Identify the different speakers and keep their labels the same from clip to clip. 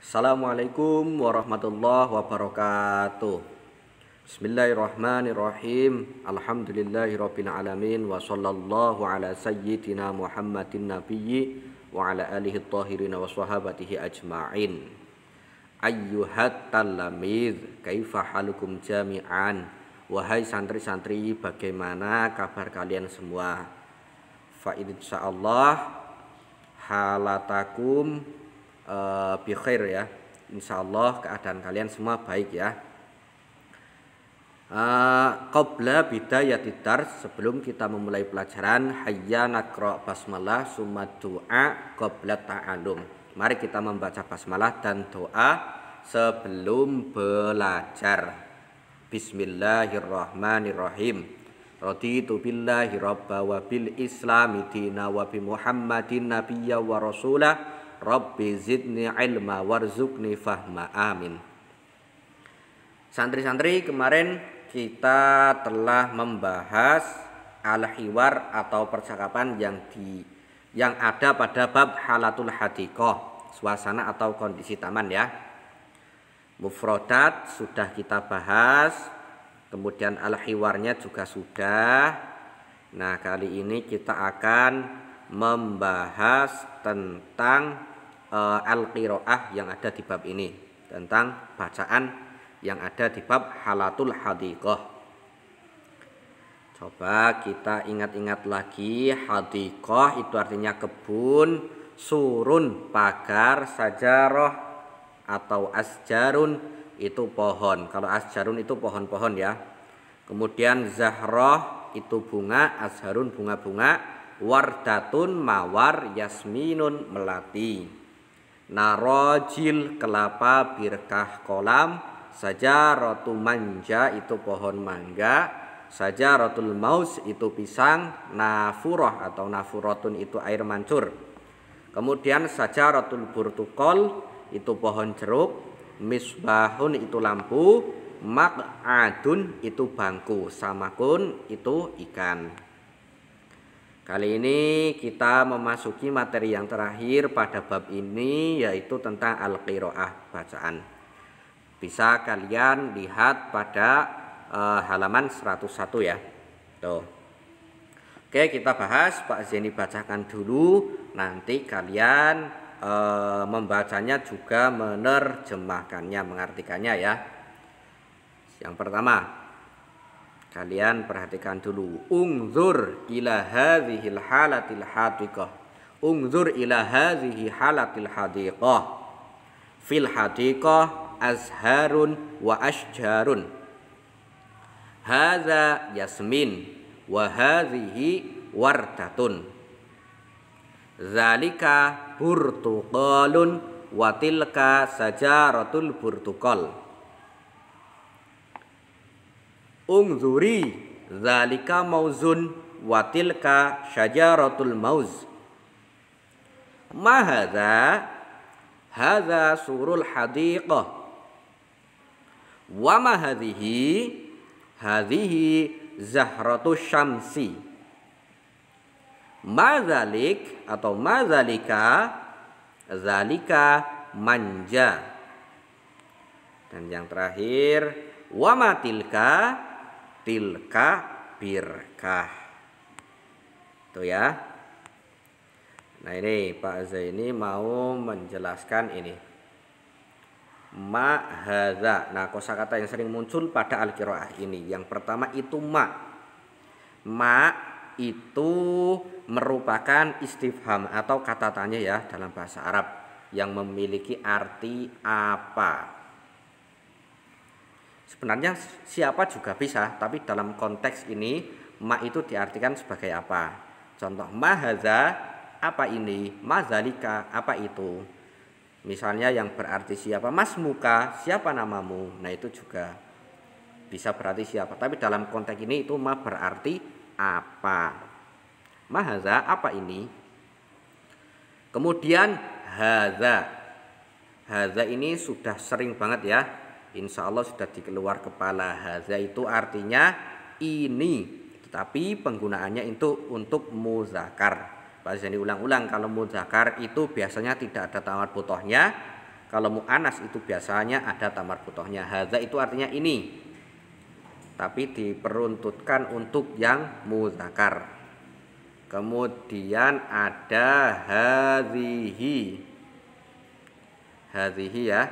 Speaker 1: Assalamualaikum warahmatullahi wabarakatuh. Bismillahirrahmanirrahim. Alhamdulillahirabbil alamin wa sallallahu ala sayyidina Muhammadin nabiyyi wa ala alihi thahirin wa sahabatihi ajmain. Ayyuhat talamid, kaifa halukum jami'an? Wahai santri-santri, bagaimana kabar kalian semua? Fa insyaallah halatakum bi khair ya. Insyaallah keadaan kalian semua baik ya. Qabla bidayatid dars, sebelum kita memulai pelajaran, hayya naqra basmalah summa du'a qabla ta'allum. Mari kita membaca basmalah dan doa sebelum belajar. Bismillahirrahmanirrahim. Raditu billahi rabba wa bil islami dina wa bi Muhammadin nabiyya wa rasulah. Rabbi zidni ilma warzuqni fahma, amin. Santri-santri, kemarin kita telah membahas al-hiwar atau percakapan yang ada pada bab halatul hadiqah, suasana atau kondisi taman ya. Mufrodat sudah kita bahas, kemudian al-hiwarnya juga sudah. Nah, kali ini kita akan membahas tentang al-qiraah yang ada di bab ini, tentang bacaan yang ada di bab halatul hadiqah. Coba kita ingat-ingat lagi, hadiqah itu artinya kebun, surun pagar, sajarah atau asjarun itu pohon. Kalau asjarun itu pohon-pohon ya. Kemudian zahrah itu bunga, azharun bunga-bunga, wardatun mawar, yasminun melati, narojil kelapa, birkah kolam, sajaratu manja itu pohon mangga, sajaratul maus itu pisang, nafurah atau nafuratun itu air mancur. Kemudian sajaratul burtukol itu pohon jeruk, misbahun itu lampu, maq'adun itu bangku, samakun itu ikan. Kali ini kita memasuki materi yang terakhir pada bab ini, yaitu tentang al-qiraah, bacaan. Bisa kalian lihat pada halaman 101 ya. Tuh. Oke, kita bahas. Pak Zeni bacakan dulu, nanti kalian membacanya juga menerjemahkannya, mengartikannya ya. Yang pertama, kalian perhatikan dulu. Ungzur ila hadhil halatil hadiqah. Ungzur ila hadhihi halatil hadiqah. Fil hadiqah azharun wa ashjarun. Hadza yasmin wa hadhihi wardatun. Zalika burtuqalun wa tilka sajaratul burtuqal. Ungzuri zalika mauzun wa tilka syajaratul mauz. Ma hadza? Hadza surul hadiqah. Wa ma hadhihi? Hadhihi zahratus syamsi. Mazalik atau mazalika, zalika manja. Dan yang terakhir, wama tilka, tilka birkah. Itu ya. Nah, ini Pak Zaini mau menjelaskan ini. Ma hadza. Nah, kosakata yang sering muncul pada al-qiraah ini, yang pertama itu ma. Ma itu merupakan istifham atau kata tanya ya dalam bahasa Arab yang memiliki arti apa. Sebenarnya siapa juga bisa, tapi dalam konteks ini ma itu diartikan sebagai apa. Contoh, ma hadza, apa ini, ma zalika, apa itu. Misalnya yang berarti siapa, mas muka, siapa namamu. Nah, itu juga bisa berarti siapa, tapi dalam konteks ini itu ma berarti apa. Mahaza, apa ini. Kemudian haza. Haza ini sudah sering banget ya, insya Allah sudah dikeluar kepala. Haza itu artinya ini, tetapi penggunaannya itu untuk muzakkar. Pak Zani ulang-ulang, kalau muzakkar itu biasanya tidak ada tamat butohnya, Kalau mu'anas itu biasanya ada tamar butohnya. Hadza itu artinya ini, tapi diperuntutkan untuk yang muzakkar. Kemudian ada hadhihi. Hadhihi ya.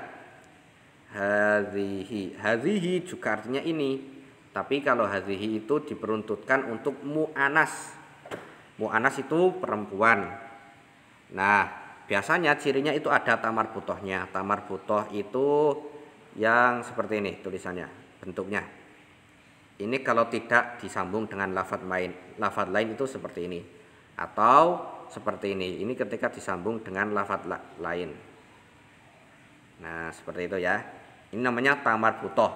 Speaker 1: Hadhihi juga artinya ini. Tapi kalau hadhihi itu diperuntutkan untuk mu'anas. Mu'anas itu perempuan. Nah, biasanya cirinya itu ada tamar butohnya. Tamar butoh itu yang seperti ini tulisannya, bentuknya. Ini kalau tidak disambung dengan lafadz lain. Lafadz lain itu seperti ini. Atau seperti ini. Ini ketika disambung dengan lafadz lain. Nah, seperti itu ya. Ini namanya tamar butoh.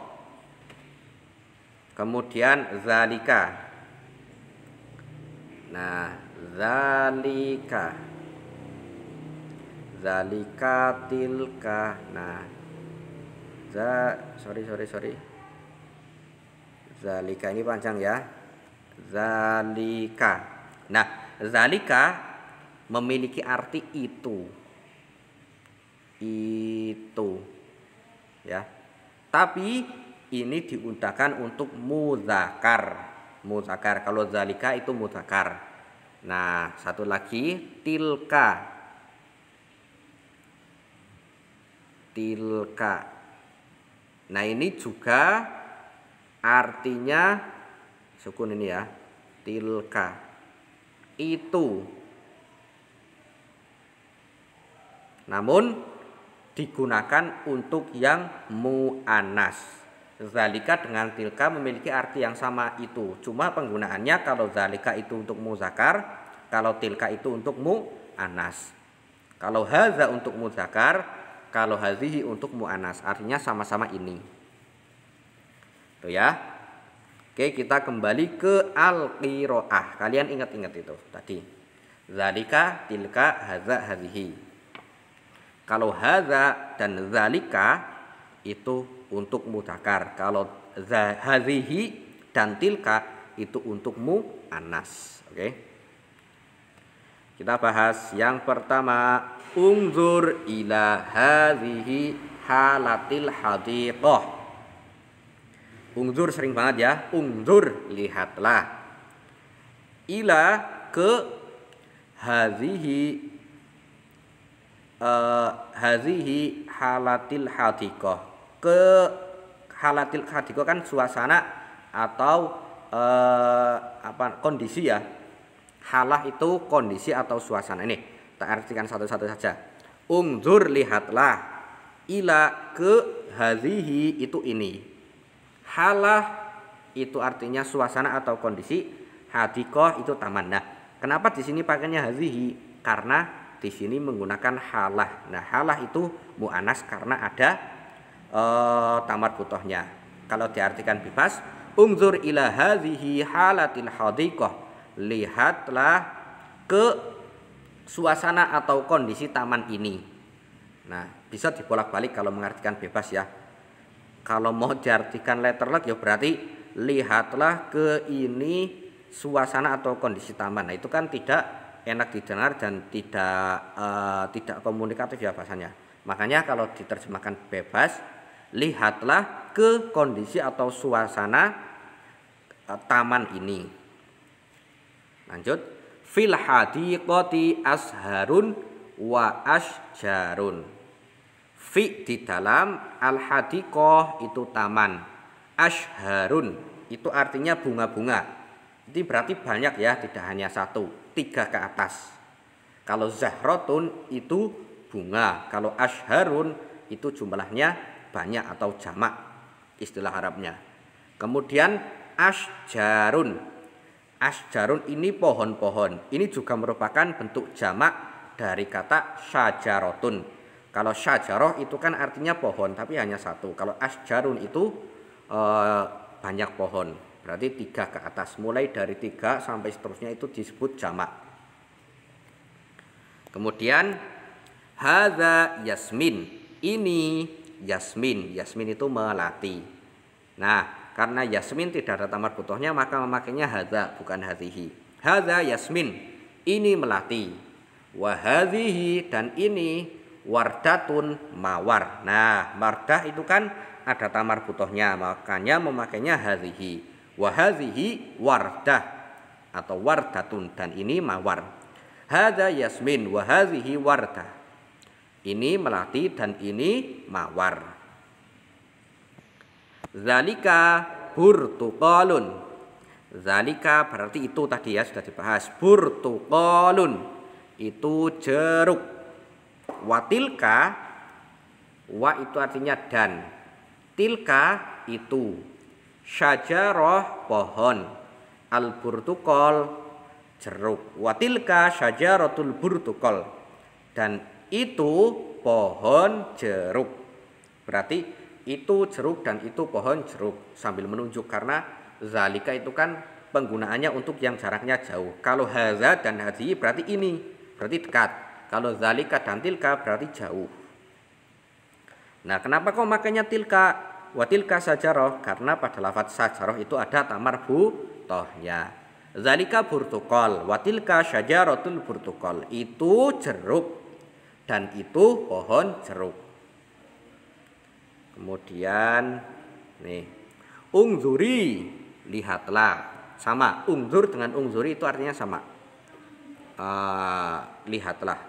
Speaker 1: Kemudian zalika. Nah, zalika. Zalika tilka. Nah, sorry. Zalika ini panjang ya. Zalika. Nah, zalika memiliki arti itu. Itu. Ya. Tapi ini diundangkan untuk muzakkar. Muzakkar. Kalau zalika itu muzakkar. Nah, satu lagi tilka. Tilka. Nah, ini juga artinya sukun ini ya. Tilka. Itu. Namun digunakan untuk yang mu'anas. Zalika dengan tilka memiliki arti yang sama itu. Cuma penggunaannya kalau zalika itu untuk muzakkar, kalau tilka itu untuk mu'anas. Kalau hadza untuk muzakkar, kalau hadhihi untuk mu'anas. Artinya sama-sama ini. Tuh ya. Oke, kita kembali ke al-qiraah. Kalian ingat-ingat itu tadi. Zalika, tilka, hadza, hadhihi. Kalau hadza dan zalika itu untuk muzakkar. Kalau hadhihi dan tilka itu untuk mu'anas. Oke. Kita bahas yang pertama, unzur ila hadhihi halatil hadiqah. Unzur sering banget ya. Unzur, lihatlah. Ila ke hadhihi hadhihi halatil hadiqah. Ke halatil hadiqah kan suasana atau kondisi ya. Halah itu kondisi atau suasana. Ini kita artikan satu-satu saja. Unzur, lihatlah. Ila ke hadhihi itu ini. Halah itu artinya suasana atau kondisi. Hadiqah itu taman. Nah, kenapa di sini pakainya hadhihi? Karena di sini menggunakan halah. Nah, halah itu mu'anas karena ada tamar butohnya. Kalau diartikan bebas, unzur ila hadhihi halatil hadiqah. Lihatlah ke suasana atau kondisi taman ini. Nah, bisa dibolak-balik kalau mengartikan bebas ya. Kalau mau diartikan letterlock ya berarti lihatlah ke ini suasana atau kondisi taman. Nah, itu kan tidak enak didengar dan tidak komunikatif ya bahasanya. Makanya kalau diterjemahkan bebas, lihatlah ke kondisi atau suasana taman ini. Lanjut, fil hadiqati asharun wa asjarun. Fi di dalam al hadiqah itu taman. Asharun itu artinya bunga-bunga. Ini berarti banyak ya, tidak hanya satu, 3 ke atas. Kalau zahrotun itu bunga, kalau asharun itu jumlahnya banyak atau jamak istilah Arabnya. Kemudian asjarun. Asjarun ini pohon-pohon. Ini juga merupakan bentuk jamak dari kata syajarotun. Kalau syajaroh itu kan artinya pohon, tapi hanya satu. Kalau asjarun itu banyak pohon. Berarti 3 ke atas. Mulai dari 3 sampai seterusnya itu disebut jamak. Kemudian hadza yasmin. Ini yasmin. Yasmin itu melati. Nah, karena yasmin tidak ada tamar butohnya, maka memakainya hadza, bukan hadhihi. Hadza yasmin. Ini melati. Wa hadhihi, dan ini wardatun mawar. Nah, mardah itu kan ada tamar butohnya, makanya memakainya hadhihi. Wa hadhihi wardah atau wardatun, dan ini mawar. Hadza yasmin wa hadhihi wardah. Ini melati dan ini mawar. Zalika burtuqalun. Zalika berarti itu tadi ya, sudah dibahas. Burtuqalun itu jeruk. Watilka, wa itu artinya dan. Tilka itu. Syajarah pohon. Al burtuqal jeruk. Watilka syajaratul burtuqal, dan itu pohon jeruk. Berarti itu jeruk dan itu pohon jeruk, sambil menunjuk, karena zalika itu kan penggunaannya untuk yang jaraknya jauh. Kalau haza dan hadhi berarti ini, berarti dekat. Kalau zalika dan tilka berarti jauh. Nah, kenapa kok makanya tilka? Wa tilka sajarah, karena pada lafaz sajarah itu ada tamar butohnya. Zalika burtuqal, wa tilka syajaratul burtuqal. Itu jeruk dan itu pohon jeruk. Kemudian nih, ungzuri, lihatlah. Sama, ungzur dengan ungzuri itu artinya sama. Lihatlah.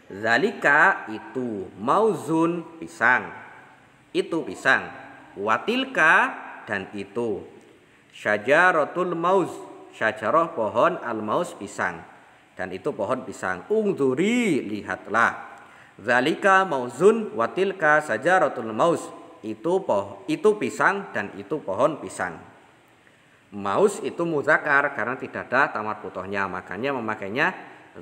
Speaker 1: Zalika itu mauzun, pisang. Itu pisang. Watilka dan itu syajaratul mauz, syajarah pohon, al mauz pisang, dan itu pohon pisang. Ungzuri, lihatlah. Zalika mauzun watilka syajaratul mauz. Itu pisang dan itu pohon pisang. Maus itu muzakar karena tidak ada tamar putohnya, makanya memakainya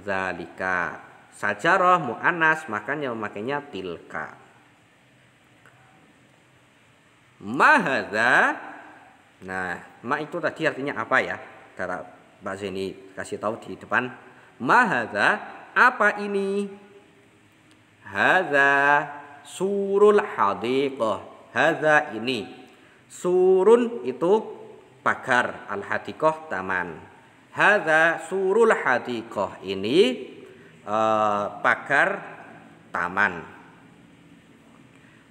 Speaker 1: zalika. Sajarah mu'annas, makanya memakainya tilka. Mahadza. Nah, ma itu tadi artinya apa ya? Kata Mbak Zeni kasih tahu di depan. Mahadza, apa ini? Hadza surul hadiqah. Hadza ini. Surun itu pagar, al hadiqah taman. Hadza surul hadiqah, ini pagar taman.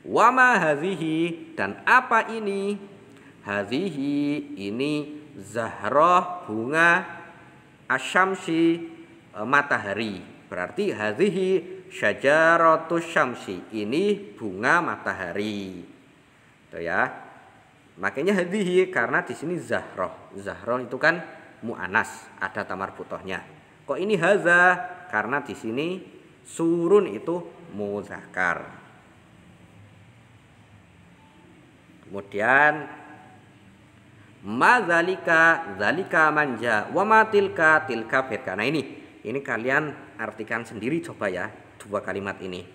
Speaker 1: Wama hazihi, dan apa ini? Hazihi ini zahrah, bunga, asyamsi, matahari. Berarti hazihi syajaratus syamsi, ini bunga matahari. Itu ya. Makanya hazihi karena di sini zahrah. Zahrah itu kan mu'anas, ada tamar putohnya. Kok ini haza? Karena di sini surun itu muzakkar. Kemudian mazalika, zalika manja, wa matilka, tilka firka. Nah ini kalian artikan sendiri coba ya, dua kalimat ini.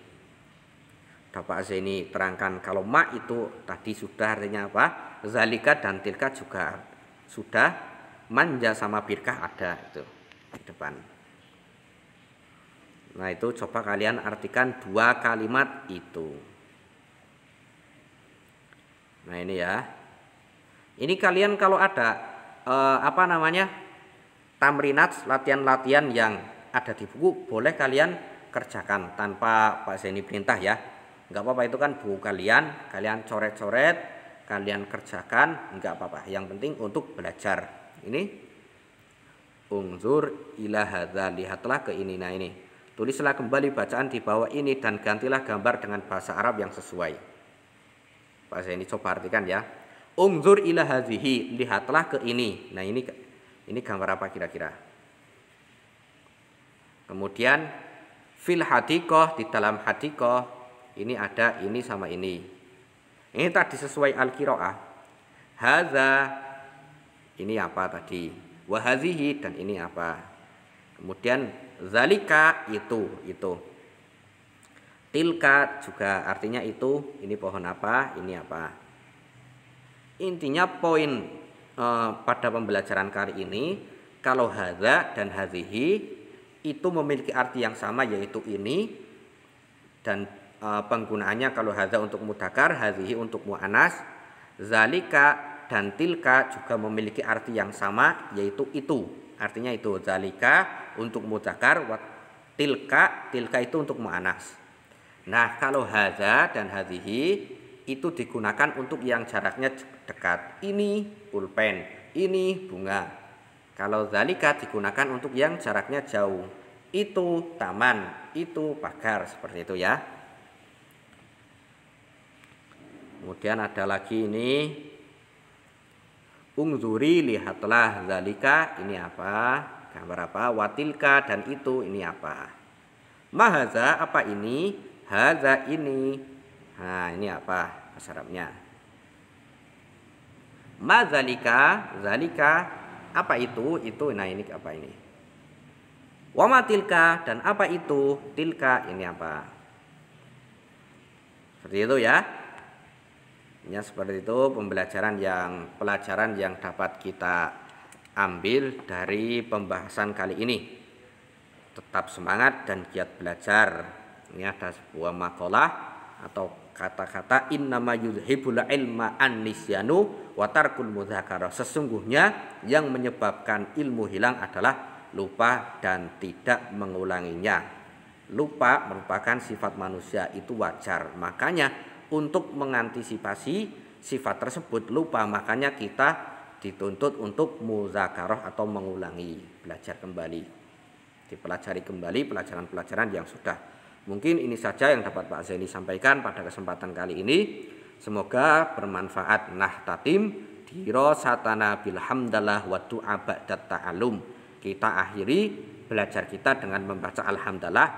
Speaker 1: Bapak Zeni terangkan kalau ma itu tadi sudah artinya apa? Zalika dan tilka juga sudah, manja sama firkah ada itu di depan. Nah itu coba kalian artikan dua kalimat itu. Nah ini ya. Ini kalian kalau ada tamrinat, latihan-latihan yang ada di buku, boleh kalian kerjakan tanpa Pak Zeni perintah ya. Enggak apa-apa, itu kan buku kalian, kalian coret-coret, kalian kerjakan, enggak apa-apa. Yang penting untuk belajar. Ini ungzur ila hadza, lihatlah ke ini. Nah ini, tulislah kembali bacaan di bawah ini dan gantilah gambar dengan bahasa Arab yang sesuai. Pak Zeni coba artikan ya. Ungzur ila hadhihi, lihatlah ke ini. Nah ini gambar apa kira-kira? Kemudian fil hadiqah, di dalam hadiqah ini ada ini sama ini. Ini tadi sesuai al-qiraah. Hadza ini apa tadi? Wa hadhihi, dan ini apa? Kemudian zalika itu. Tilka juga artinya itu, ini pohon apa, ini apa. Intinya poin pada pembelajaran kali ini, kalau hadza dan hadhihi itu memiliki arti yang sama, yaitu ini, dan penggunaannya kalau hadza untuk mudzakkar, hadhihi untuk muannas. Zalika dan tilka juga memiliki arti yang sama, yaitu itu. Artinya itu, zalika untuk mudzakkar, tilka itu untuk muannas. Nah, kalau hadza dan hadhihi itu digunakan untuk yang jaraknya dekat. Ini pulpen, ini bunga. Kalau zalika digunakan untuk yang jaraknya jauh. Itu taman, itu pagar, seperti itu ya. Kemudian ada lagi ini. Ungzuri, lihatlah, zalika ini apa? Gambar apa? Watilka, dan itu ini apa? Mahaza, apa ini? Haza, ini. Nah, ini apa bahasa Arabnya? Mazalika, zalika, apa itu? Itu, nah ini apa ini? Wama tilka, dan apa itu? Tilka, ini apa? Seperti itu ya. Ya, seperti itu pelajaran yang dapat kita ambil dari pembahasan kali ini. Tetap semangat dan giat belajar. Ini ada sebuah makalah atau kata-kata innama yuzhibul ilma an-nisyanu wa tarkul mudzakarah. Sesungguhnya yang menyebabkan ilmu hilang adalah lupa dan tidak mengulanginya. Lupa merupakan sifat manusia, itu wajar. Makanya untuk mengantisipasi sifat tersebut lupa, makanya kita dituntut untuk muzakarah atau mengulangi, belajar kembali, dipelajari kembali pelajaran-pelajaran yang sudah. Mungkin ini saja yang dapat Pak Zaini sampaikan pada kesempatan kali ini. Semoga bermanfaat. Nahtatim dirasatana bilhamdallah wa du'a ba'dat ta'allum. Kita akhiri belajar kita dengan membaca alhamdulillah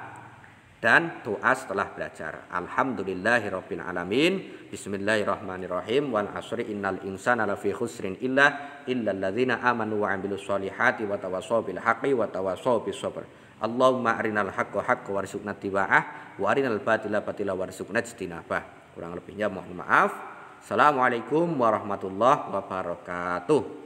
Speaker 1: dan doa setelah belajar. Alhamdulillahirabbil alamin. Bismillahirrahmanirrahim. Wal 'asri innal insana lafi khusrin illal ladzina amanu wa 'amilus solihati wa tawassaw bil haqqi wa tawassaw bis sabr. Allahumma arinal haqqo haqqo warzuqna tiba'ah wa arinal batila batila warzuqna ijtinabah. Kurang lebihnya mohon maaf. Assalamualaikum warahmatullahi wabarakatuh.